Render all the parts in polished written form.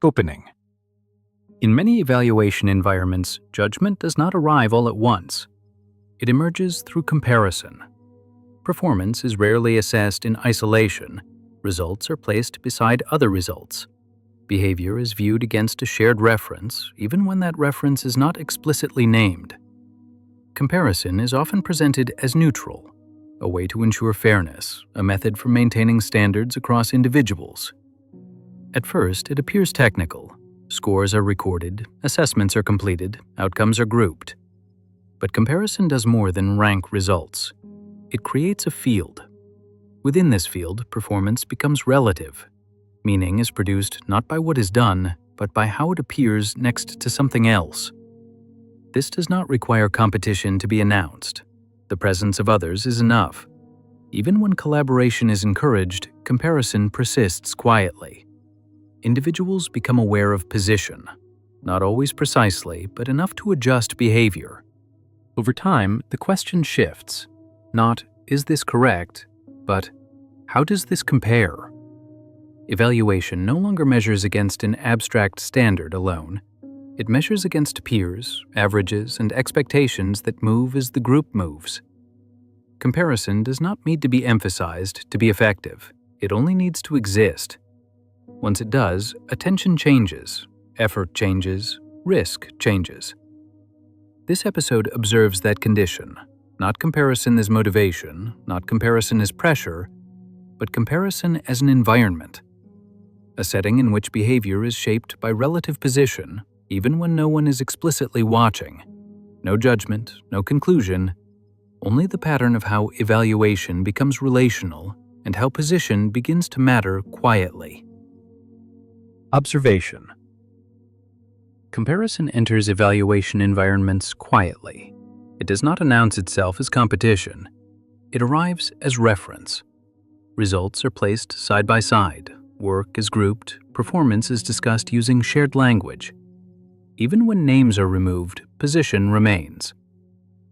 Opening. In many evaluation environments, judgment does not arrive all at once. It emerges through comparison. Performance is rarely assessed in isolation. Results are placed beside other results. Behavior is viewed against a shared reference, even when that reference is not explicitly named. Comparison is often presented as neutral, a way to ensure fairness, a method for maintaining standards across individuals. At first, it appears technical. Scores are recorded, assessments are completed, outcomes are grouped. But comparison does more than rank results. It creates a field. Within this field, performance becomes relative. Meaning is produced not by what is done, but by how it appears next to something else. This does not require competition to be announced. The presence of others is enough. Even when collaboration is encouraged, comparison persists quietly. Individuals become aware of position, not always precisely, but enough to adjust behavior. Over time, the question shifts. Not, is this correct, but how does this compare? Evaluation no longer measures against an abstract standard alone. It measures against peers, averages, and expectations that move as the group moves. Comparison does not need to be emphasized to be effective. It only needs to exist. Once it does, attention changes, effort changes, risk changes. This episode observes that condition. Not comparison as motivation, not comparison as pressure, but comparison as an environment. A setting in which behavior is shaped by relative position, even when no one is explicitly watching. No judgment, no conclusion, only the pattern of how evaluation becomes relational and how position begins to matter quietly. Observation. Comparison enters evaluation environments quietly. It does not announce itself as competition. It arrives as reference. Results are placed side by side. Work is grouped, performance is discussed using shared language. Even when names are removed, position remains.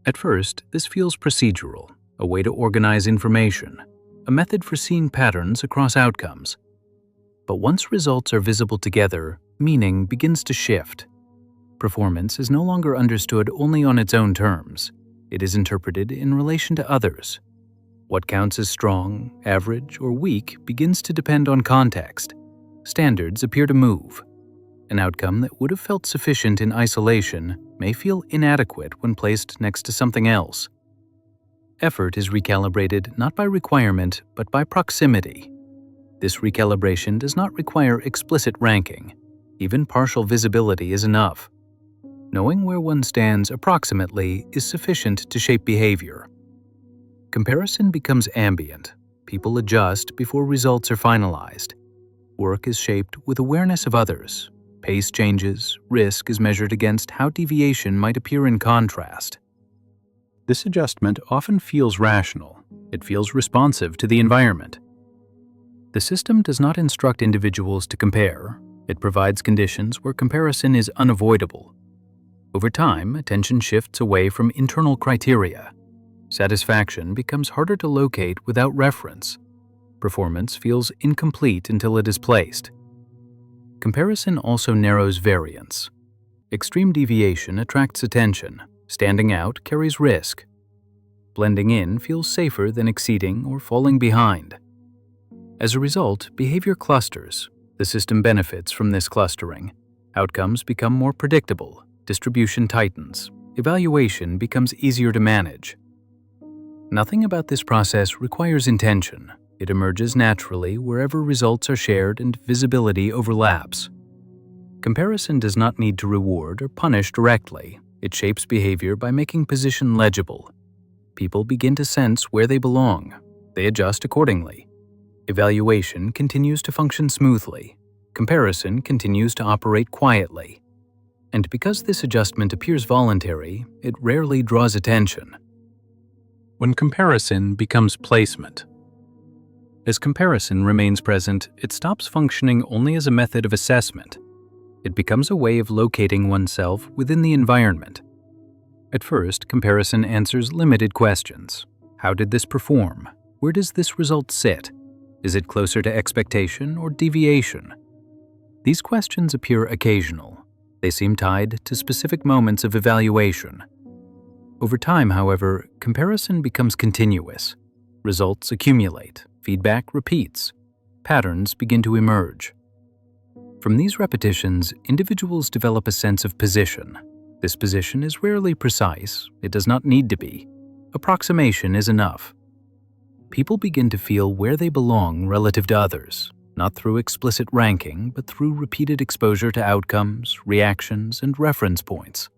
At first, this feels procedural, a way to organize information, a method for seeing patterns across outcomes. But once results are visible together, meaning begins to shift. Performance is no longer understood only on its own terms. It is interpreted in relation to others. What counts as strong, average, or weak begins to depend on context. Standards appear to move. An outcome that would have felt sufficient in isolation may feel inadequate when placed next to something else. Effort is recalibrated not by requirement, but by proximity. This recalibration does not require explicit ranking. Even partial visibility is enough. Knowing where one stands approximately is sufficient to shape behavior. Comparison becomes ambient. People adjust before results are finalized. Work is shaped with awareness of others. Pace changes, risk is measured against how deviation might appear in contrast. This adjustment often feels rational. It feels responsive to the environment. The system does not instruct individuals to compare. It provides conditions where comparison is unavoidable. Over time, attention shifts away from internal criteria. Satisfaction becomes harder to locate without reference. Performance feels incomplete until it is placed. Comparison also narrows variance. Extreme deviation attracts attention. Standing out carries risk. Blending in feels safer than exceeding or falling behind. As a result, behavior clusters. The system benefits from this clustering. Outcomes become more predictable. Distribution tightens. Evaluation becomes easier to manage. Nothing about this process requires intention. It emerges naturally wherever results are shared and visibility overlaps. Comparison does not need to reward or punish directly. It shapes behavior by making position legible. People begin to sense where they belong. They adjust accordingly. Evaluation continues to function smoothly. Comparison continues to operate quietly. And because this adjustment appears voluntary, it rarely draws attention. When comparison becomes placement. As comparison remains present, it stops functioning only as a method of assessment. It becomes a way of locating oneself within the environment. At first, comparison answers limited questions. How did this perform? Where does this result sit? Is it closer to expectation or deviation? These questions appear occasional. They seem tied to specific moments of evaluation. Over time, however, comparison becomes continuous. Results accumulate, feedback repeats, patterns begin to emerge. From these repetitions, individuals develop a sense of position. This position is rarely precise, it does not need to be. Approximation is enough. People begin to feel where they belong relative to others, not through explicit ranking, but through repeated exposure to outcomes, reactions, and reference points.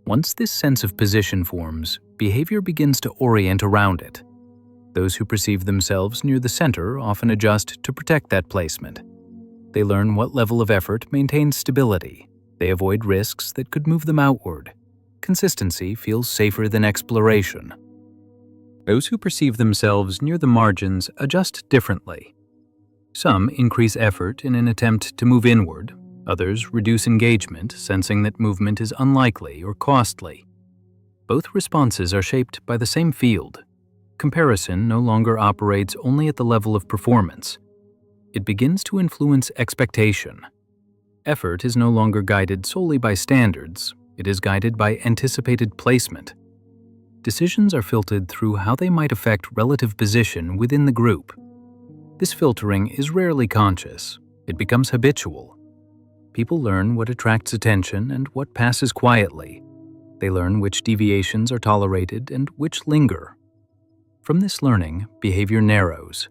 Once this sense of position forms, behavior begins to orient around it. Those who perceive themselves near the center often adjust to protect that placement. They learn what level of effort maintains stability. They avoid risks that could move them outward. Consistency feels safer than exploration. Those who perceive themselves near the margins adjust differently. Some increase effort in an attempt to move inward. Others reduce engagement, sensing that movement is unlikely or costly. Both responses are shaped by the same field. Comparison no longer operates only at the level of performance. It begins to influence expectation. Effort is no longer guided solely by standards. It is guided by anticipated placement. Decisions are filtered through how they might affect relative position within the group. This filtering is rarely conscious. It becomes habitual. People learn what attracts attention and what passes quietly. They learn which deviations are tolerated and which linger. From this learning, behavior narrows.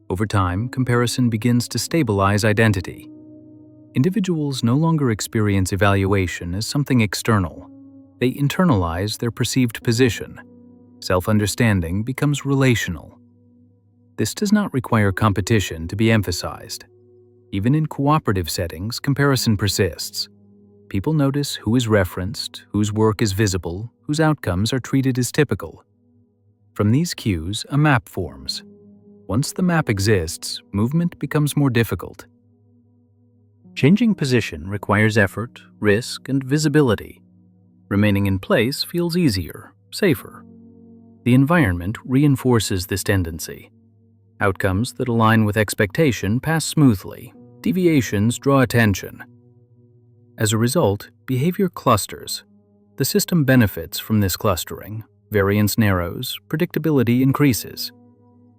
Over time, comparison begins to stabilize identity. Individuals no longer experience evaluation as something external. They internalize their perceived position. Self-understanding becomes relational. This does not require competition to be emphasized. Even in cooperative settings, comparison persists. People notice who is referenced, whose work is visible, whose outcomes are treated as typical. From these cues, a map forms. Once the map exists, movement becomes more difficult. Changing position requires effort, risk, and visibility. Remaining in place feels easier, safer. The environment reinforces this tendency. Outcomes that align with expectation pass smoothly. Deviations draw attention. As a result, behavior clusters. The system benefits from this clustering. Variance narrows, predictability increases.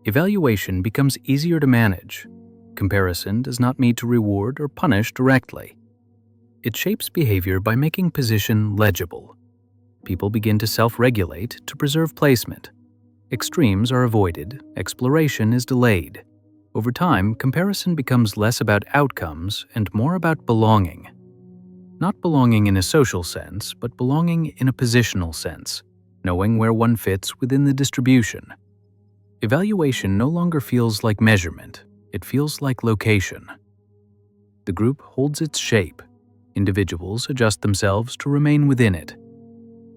Evaluation becomes easier to manage. Comparison does not need to reward or punish directly. It shapes behavior by making position legible. People begin to self-regulate to preserve placement. Extremes are avoided, exploration is delayed. Over time, comparison becomes less about outcomes and more about belonging. Not belonging in a social sense, but belonging in a positional sense, knowing where one fits within the distribution. Evaluation no longer feels like measurement, it feels like location. The group holds its shape. Individuals adjust themselves to remain within it.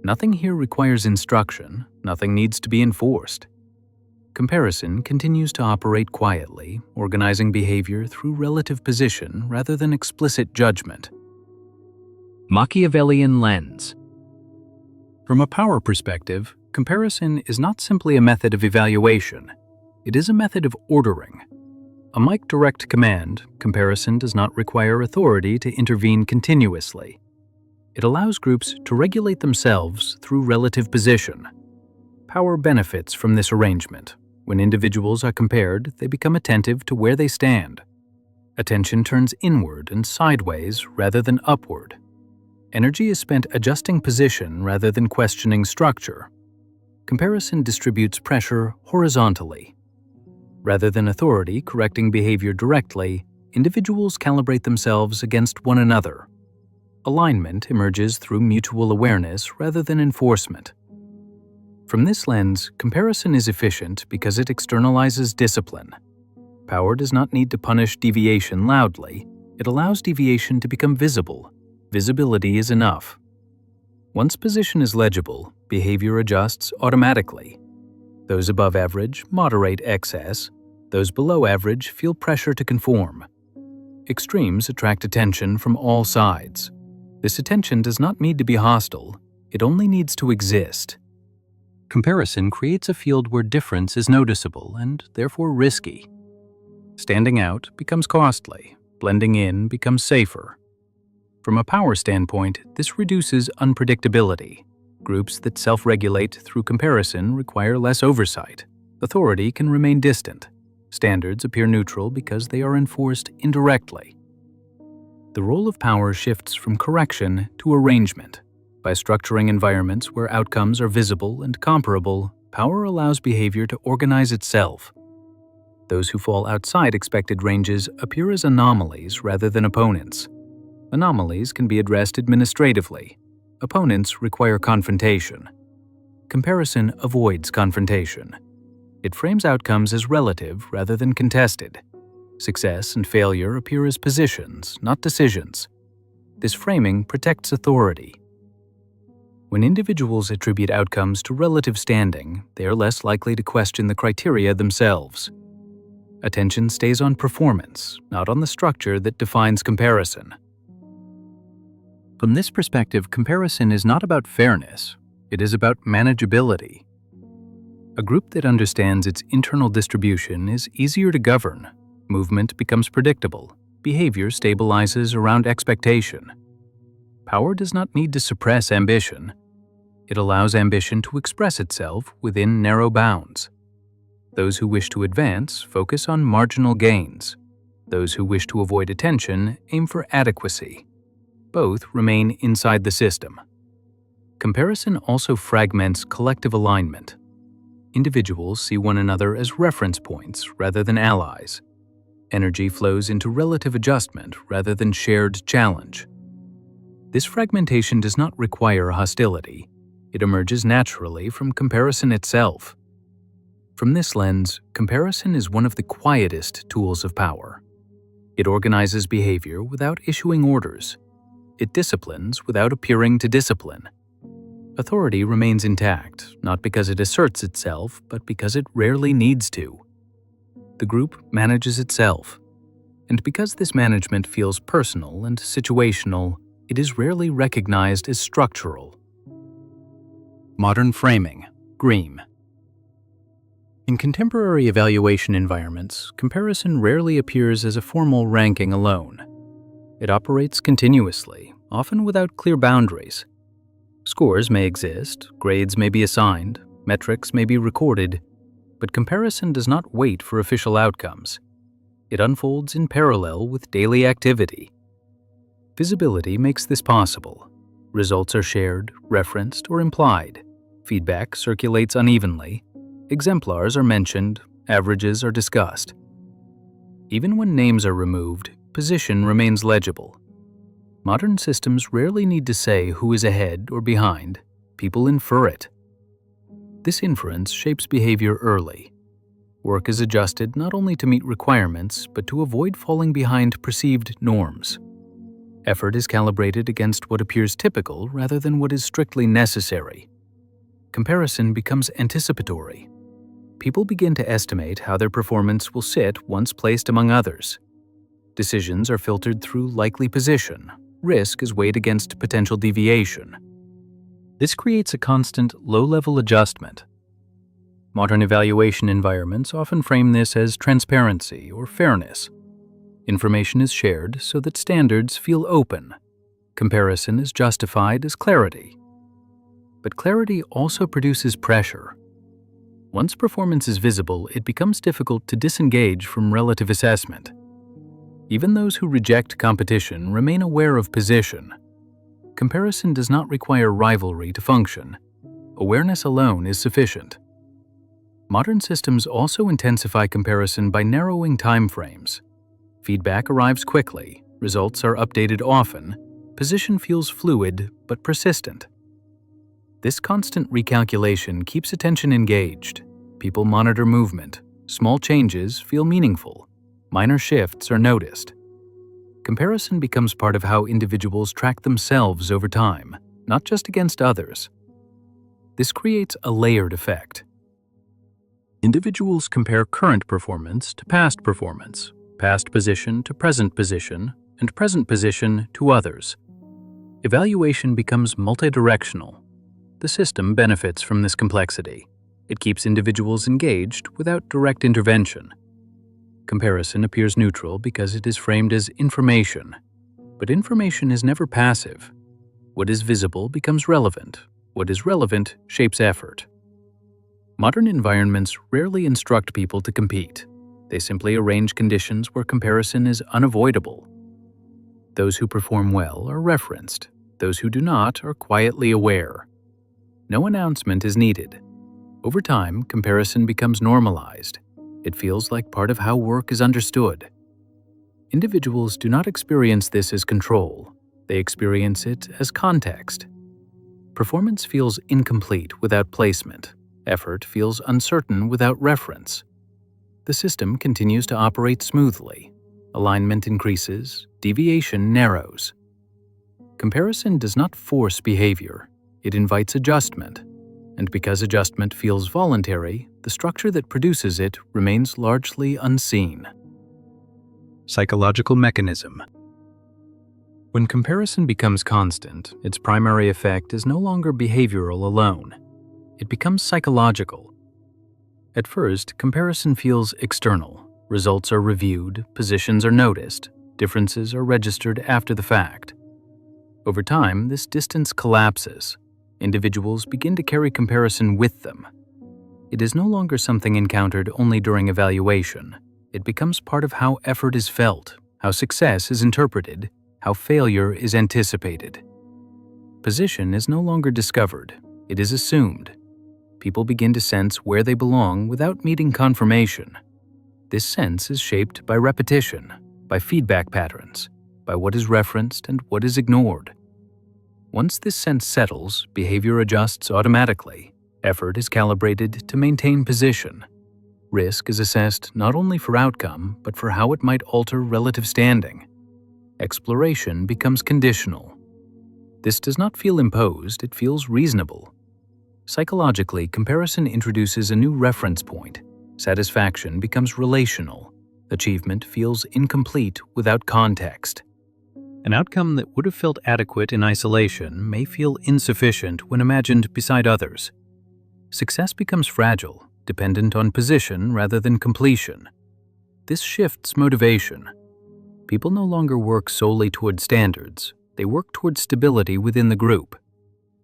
Nothing here requires instruction, nothing needs to be enforced. Comparison continues to operate quietly, organizing behavior through relative position rather than explicit judgment. Machiavellian lens. From a power perspective, comparison is not simply a method of evaluation. It is a method of ordering. Unlike direct command, comparison does not require authority to intervene continuously. It allows groups to regulate themselves through relative position. Power benefits from this arrangement. When individuals are compared, they become attentive to where they stand. Attention turns inward and sideways rather than upward. Energy is spent adjusting position rather than questioning structure. Comparison distributes pressure horizontally. Rather than authority correcting behavior directly, individuals calibrate themselves against one another. Alignment emerges through mutual awareness rather than enforcement. From this lens, comparison is efficient because it externalizes discipline. Power does not need to punish deviation loudly. It allows deviation to become visible. Visibility is enough. Once position is legible, behavior adjusts automatically. Those above average moderate excess. Those below average feel pressure to conform. Extremes attract attention from all sides. This attention does not need to be hostile. It only needs to exist. Comparison creates a field where difference is noticeable and therefore risky. Standing out becomes costly. Blending in becomes safer. From a power standpoint, this reduces unpredictability. Groups that self-regulate through comparison require less oversight. Authority can remain distant. Standards appear neutral because they are enforced indirectly. The role of power shifts from correction to arrangement. By structuring environments where outcomes are visible and comparable, power allows behavior to organize itself. Those who fall outside expected ranges appear as anomalies rather than opponents. Anomalies can be addressed administratively. Opponents require confrontation. Comparison avoids confrontation. It frames outcomes as relative rather than contested. Success and failure appear as positions, not decisions. This framing protects authority. When individuals attribute outcomes to relative standing, they are less likely to question the criteria themselves. Attention stays on performance, not on the structure that defines comparison. From this perspective, comparison is not about fairness, it is about manageability. A group that understands its internal distribution is easier to govern. Movement becomes predictable. Behavior stabilizes around expectation. Power does not need to suppress ambition. It allows ambition to express itself within narrow bounds. Those who wish to advance focus on marginal gains. Those who wish to avoid attention aim for adequacy. Both remain inside the system. Comparison also fragments collective alignment. Individuals see one another as reference points rather than allies. Energy flows into relative adjustment rather than shared challenge. This fragmentation does not require hostility. It emerges naturally from comparison itself. From this lens, comparison is one of the quietest tools of power. It organizes behavior without issuing orders. It disciplines without appearing to discipline. Authority remains intact, not because it asserts itself, but because it rarely needs to. The group manages itself. And because this management feels personal and situational, it is rarely recognized as structural. Modern framing, Green. In contemporary evaluation environments, comparison rarely appears as a formal ranking alone. It operates continuously, often without clear boundaries. Scores may exist, grades may be assigned, metrics may be recorded, but comparison does not wait for official outcomes. It unfolds in parallel with daily activity. Visibility makes this possible. Results are shared, referenced, or implied. Feedback circulates unevenly. Exemplars are mentioned, averages are discussed. Even when names are removed, position remains legible. Modern systems rarely need to say who is ahead or behind. People infer it. This inference shapes behavior early. Work is adjusted not only to meet requirements, but to avoid falling behind perceived norms. Effort is calibrated against what appears typical rather than what is strictly necessary. Comparison becomes anticipatory. People begin to estimate how their performance will sit once placed among others. Decisions are filtered through likely position. Risk is weighed against potential deviation. This creates a constant, low-level adjustment. Modern evaluation environments often frame this as transparency or fairness. Information is shared so that standards feel open. Comparison is justified as clarity. But clarity also produces pressure. Once performance is visible, it becomes difficult to disengage from relative assessment. Even those who reject competition remain aware of position. Comparison does not require rivalry to function. Awareness alone is sufficient. Modern systems also intensify comparison by narrowing timeframes. Feedback arrives quickly, results are updated often, position feels fluid but persistent. This constant recalculation keeps attention engaged. People monitor movement. Small changes feel meaningful. Minor shifts are noticed. Comparison becomes part of how individuals track themselves over time, not just against others. This creates a layered effect. Individuals compare current performance to past performance, past position to present position, and present position to others. Evaluation becomes multidirectional. The system benefits from this complexity. It keeps individuals engaged without direct intervention. Comparison appears neutral because it is framed as information, but information is never passive. What is visible becomes relevant. What is relevant shapes effort. Modern environments rarely instruct people to compete. They simply arrange conditions where comparison is unavoidable. Those who perform well are referenced. Those who do not are quietly aware. No announcement is needed. Over time, comparison becomes normalized. It feels like part of how work is understood. Individuals do not experience this as control. They experience it as context. Performance feels incomplete without placement. Effort feels uncertain without reference. The system continues to operate smoothly. Alignment increases, deviation narrows. Comparison does not force behavior. It invites adjustment. And because adjustment feels voluntary, the structure that produces it remains largely unseen. Psychological mechanism. When comparison becomes constant, its primary effect is no longer behavioral alone. It becomes psychological. At first, comparison feels external. Results are reviewed, positions are noticed, differences are registered after the fact. Over time, this distance collapses. Individuals begin to carry comparison with them. It is no longer something encountered only during evaluation. It becomes part of how effort is felt, how success is interpreted, how failure is anticipated. Position is no longer discovered. It is assumed. People begin to sense where they belong without needing confirmation. This sense is shaped by repetition, by feedback patterns, by what is referenced and what is ignored. Once this sense settles, behavior adjusts automatically. Effort is calibrated to maintain position. Risk is assessed not only for outcome, but for how it might alter relative standing. Exploration becomes conditional. This does not feel imposed, it feels reasonable. Psychologically, comparison introduces a new reference point. Satisfaction becomes relational. Achievement feels incomplete without context. An outcome that would have felt adequate in isolation may feel insufficient when imagined beside others. Success becomes fragile, dependent on position rather than completion. This shifts motivation. People no longer work solely toward standards. They work toward stability within the group.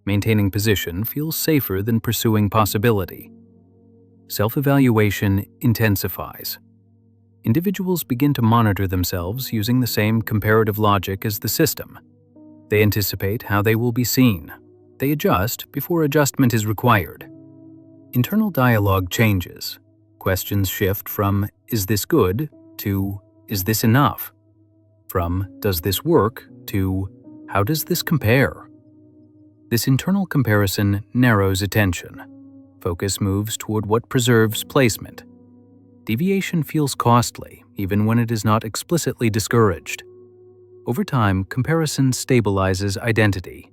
Maintaining position feels safer than pursuing possibility. Self-evaluation intensifies. Individuals begin to monitor themselves using the same comparative logic as the system. They anticipate how they will be seen. They adjust before adjustment is required. Internal dialogue changes. Questions shift from, "Is this good?" to, "Is this enough?" From, "Does this work?" to, "How does this compare?" This internal comparison narrows attention. Focus moves toward what preserves placement. Deviation feels costly, even when it is not explicitly discouraged. Over time, comparison stabilizes identity.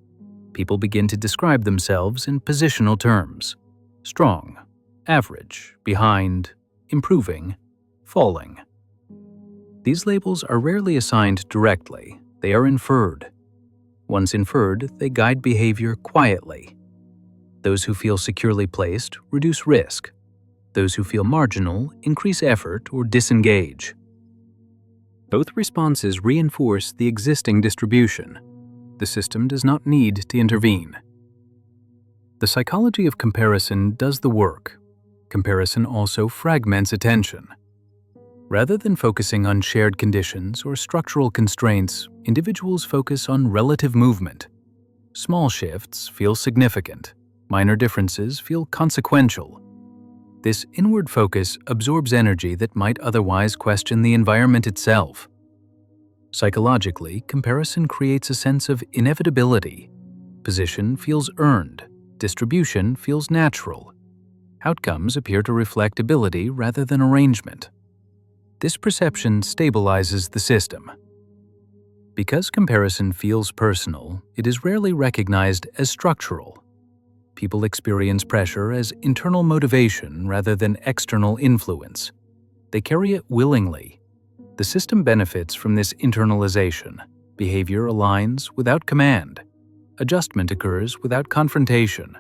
People begin to describe themselves in positional terms: strong, average, behind, improving, falling. These labels are rarely assigned directly. They are inferred. Once inferred, they guide behavior quietly. Those who feel securely placed reduce risk. Those who feel marginal increase effort or disengage. Both responses reinforce the existing distribution. The system does not need to intervene. The psychology of comparison does the work. Comparison also fragments attention. Rather than focusing on shared conditions or structural constraints, individuals focus on relative movement. Small shifts feel significant. Minor differences feel consequential. This inward focus absorbs energy that might otherwise question the environment itself. Psychologically, comparison creates a sense of inevitability. Position feels earned. Distribution feels natural. Outcomes appear to reflect ability rather than arrangement. This perception stabilizes the system. Because comparison feels personal, it is rarely recognized as structural. People experience pressure as internal motivation rather than external influence. They carry it willingly. The system benefits from this internalization. Behavior aligns without command. Adjustment occurs without confrontation.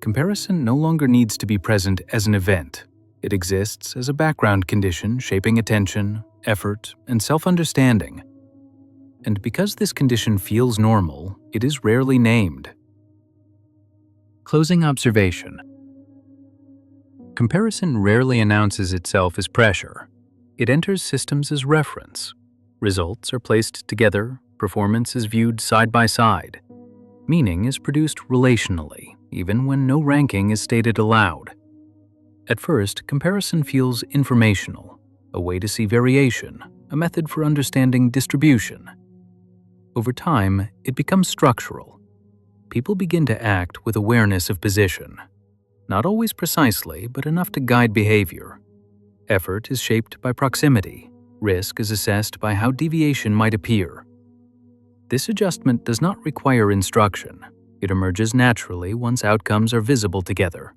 Comparison no longer needs to be present as an event. It exists as a background condition shaping attention, effort, and self-understanding. And because this condition feels normal, it is rarely named. Closing observation. Comparison rarely announces itself as pressure. It enters systems as reference. Results are placed together, performance is viewed side by side. Meaning is produced relationally, even when no ranking is stated aloud. At first, comparison feels informational, a way to see variation, a method for understanding distribution. Over time, it becomes structural. People begin to act with awareness of position. Not always precisely, but enough to guide behavior. Effort is shaped by proximity. Risk is assessed by how deviation might appear. This adjustment does not require instruction. It emerges naturally once outcomes are visible together.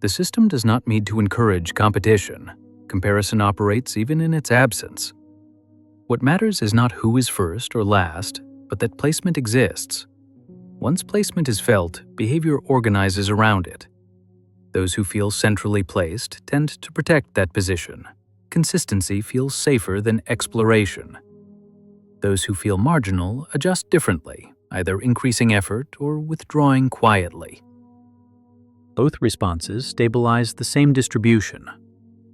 The system does not need to encourage competition. Comparison operates even in its absence. What matters is not who is first or last, but that placement exists. Once placement is felt, behavior organizes around it. Those who feel centrally placed tend to protect that position. Consistency feels safer than exploration. Those who feel marginal adjust differently, either increasing effort or withdrawing quietly. Both responses stabilize the same distribution.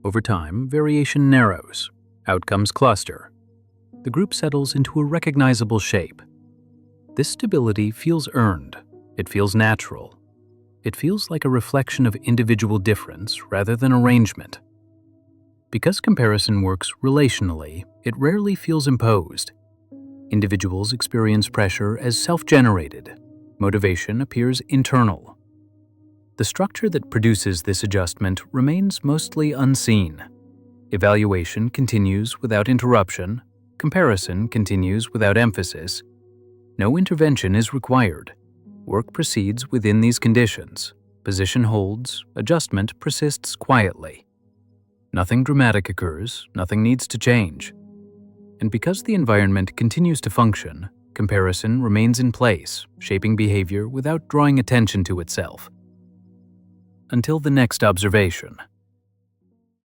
Over time, variation narrows, outcomes cluster. The group settles into a recognizable shape. This stability feels earned. It feels natural. It feels like a reflection of individual difference rather than arrangement. Because comparison works relationally, it rarely feels imposed. Individuals experience pressure as self-generated. Motivation appears internal. The structure that produces this adjustment remains mostly unseen. Evaluation continues without interruption. Comparison continues without emphasis. No intervention is required. Work proceeds within these conditions. Position holds, adjustment persists quietly. Nothing dramatic occurs, nothing needs to change. And because the environment continues to function, comparison remains in place, shaping behavior without drawing attention to itself. Until the next observation.